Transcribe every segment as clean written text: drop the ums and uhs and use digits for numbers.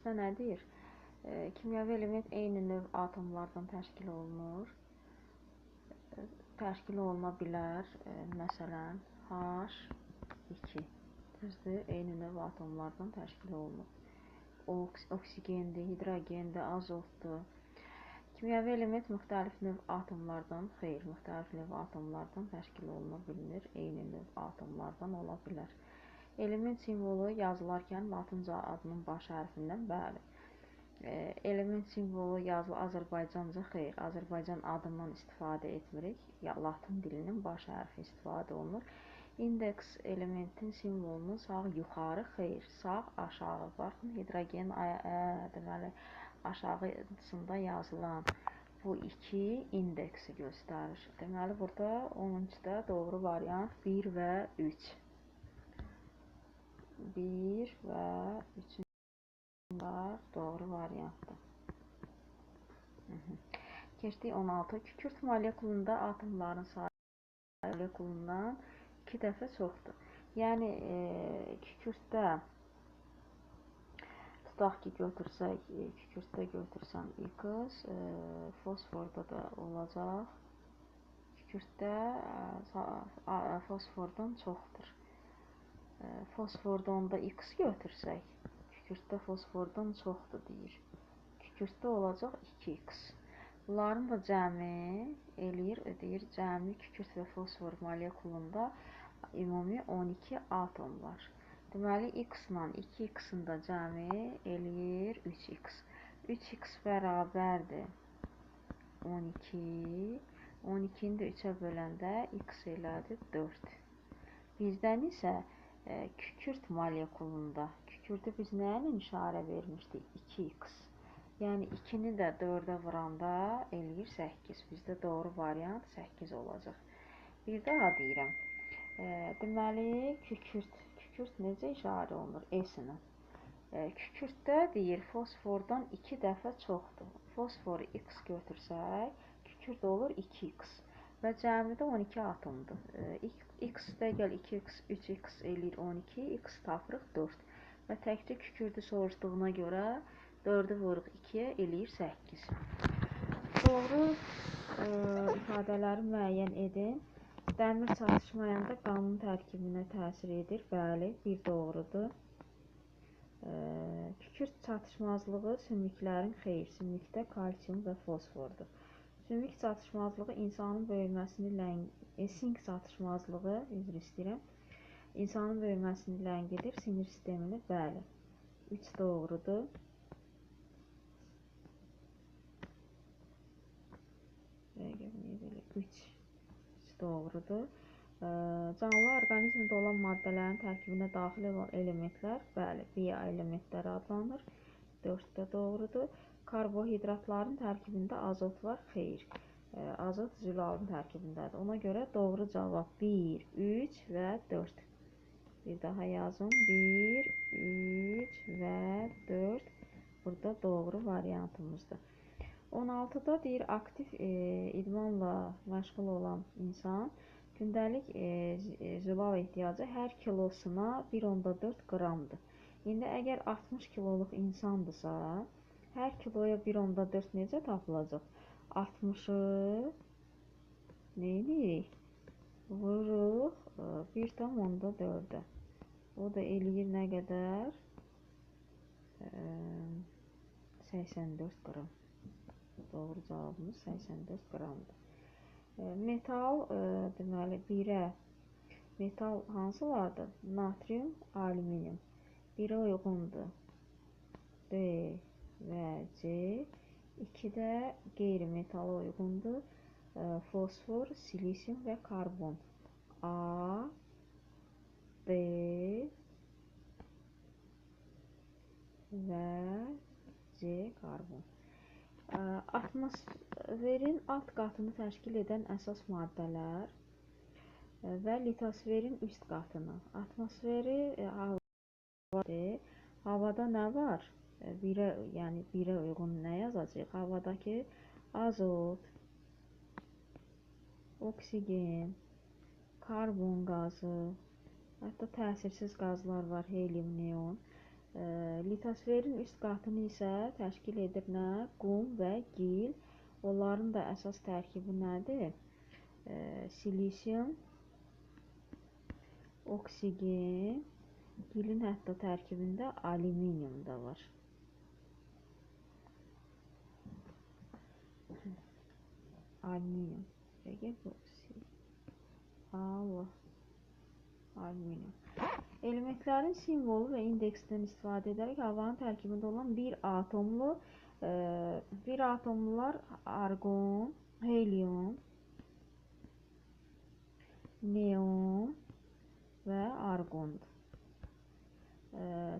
Nədir? Kimyəvi element eyni növ atomlardan təşkil oluna bilər. Məsələn, H2 düzdür, eyni növ atomlardan təşkil olunur. Oksigendir, hidrogendir, azotdur. Kimyəvi element müxtəlif növ atomlardan təşkil oluna bilmir, eyni növ atomlardan ola bilər. Element simvolu yazılarkən latınca adının baş hərfindən, bəli. Element simvolu yazılı Azərbaycanca xeyr, Azərbaycan adından istifadə etmirik, latın dilinin baş hərfi istifadə olunur. İndeks elementin simvolunun sağ yuxarı, xeyr, sağ aşağı. Baxın, hidrogen deməli aşağısında yazılan bu iki indeksi göstərir. Deməli, burada 13-də doğru variant 1 və 3. 1 və 3 doğru variantdır. Keçdik 16. Kükürt molekulunda atomların sayı molekulundan 2 dəfə çoxdur. Yəni, kükürtdə tutaq ki, kükürtdə götürsəm X, fosforda da olacaq. Kükürtdə fosfordan çoxdur. Fosforda onda X götürsək, kükürtdə fosfordan çoxdur deyir. Kükürtdə olacaq 2X. Bunların da cəmi deyir, cəmi kükürt və fosfor molekulunda ümumi 12 atom var. Deməli, X ilə 2X-in də cəmi eləyir 3X. 3X bərabərdir 12. 12-ni də 3-ə böləndə X elədi 4. Bizdən isə kükürt molekulunda, kükürtü biz nə ilə işarə vermişdik? 2X. Yəni, 2-ni də 4-ə vuranda eləyir 8. Bizdə doğru variant 8 olacaq. Bir daha deyirəm. Deməli, kükürt necə işarə olunur? S-ilə. Kükürtdə deyir, fosfordan 2 dəfə çoxdur. Fosforu X götürsək, kükürt olur 2X. Və cəmidə 12 atomdur. X dəgəl 2X, 3X eləyir 12, X tapırıq 4. Və təkcə kükürdü soruşduğuna görə 4-ü vuruq 2-yə eləyir 8. Doğru ifadələri müəyyən edin. Dəmir çatışmayanda qanın tərkibinə təsir edir. Bəli, bir doğrudur. Kükürt çatışmazlığı sümüklərin xeyr, sümükdə kalsium və fosfordur. Sümük çatışmazlığı insanın böyüməsini sink çatışmazlığı, üzr istəyirəm, insanın böyüməsini ləngidir, sinir sistemini, bəli. 3 doğrudur. Üç doğrudur. Canlı orqanizmdə olan maddələrin tərkibinə daxil olan elementlər, bəli, biyo elementləri adlanır. 4-də doğrudur. Karbohidratların tərkibində azot var, xeyr. Azot zülalın tərkibindədir. Ona görə doğru cavab 1, 3 və 4. Bir daha yazım. 1, 3 və 4. Burada doğru variantımızdır. 16-da deyir, aktiv idmanla məşğul olan insan gündəlik zülal ehtiyacı hər kilosuna 1,4 qramdır. İndi əgər 60 kiloluq insandırsa, hər kiloya 1,4 necə tapılacaq? 60-ı neyirik? Vururuq 1,4-ə. O da eləyir nə qədər? 84 qram. Doğru cavabımız 84 qramdır. Metal, deməli, 1-ə metal hansılardır? Natrium, alüminium. 1-ə uyğundur B və C. 2-də qeyri-metala uyğundur. Fosfor, silisium və karbon. A, B və C karbon. Atmosferin alt qatını təşkil edən əsas maddələr və litosferin üst qatını. Atmosferi havada nə var? Yəni 1-ə uyğun nə yazacaq? Havadakı azot, oksigen, karbon qazı, hətta təsirsiz qazlar var, helium, neon. Litosferin üst qatını isə təşkil edir nə? Qum və gil. Onların da əsas tərkibi nədir? Silisium, oksigen, gilin hətta tərkibində alüminium da var. Alüminium. Peki bu alüminium. Elementlərin simvolu və indeksindən istifadə edərək havanın tərkibində olan bir atomlular argon, helium, neon və argondur.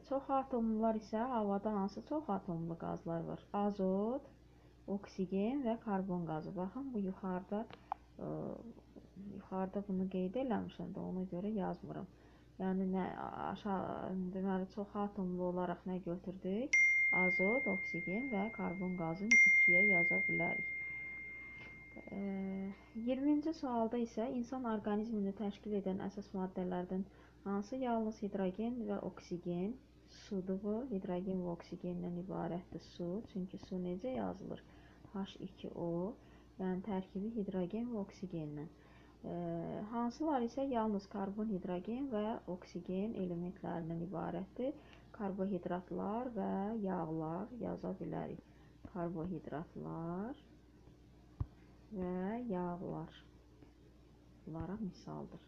Çox atomlular isə havada hansı çox atomlu qazlar var? Azot, oksigen və karbon qazı. Baxın, bu yuxarıda bunu qeyd eləmişəm də, ona görə yazmıram. Yəni, deməli, çox atomlu olaraq nə götürdük? Azot, oksigen və karbon qazını 2-yə yaza bilərik. 20-ci sualda isə insan orqanizmini təşkil edən əsas maddələrdən hansı? Yalnız hidrogen və oksigen, sudur bu. Hidrogen və oksigendən ibarətdir su. Çünki su necə yazılır? H2O, yəni tərkibi hidrogen və oksigenlə. Hansılar isə yalnız karbon, hidrogen və oksigen elementlərindən ibarətdir? Karbohidratlar və yağlar yaza bilərik. Karbohidratlar və yağlar bunlara misaldır.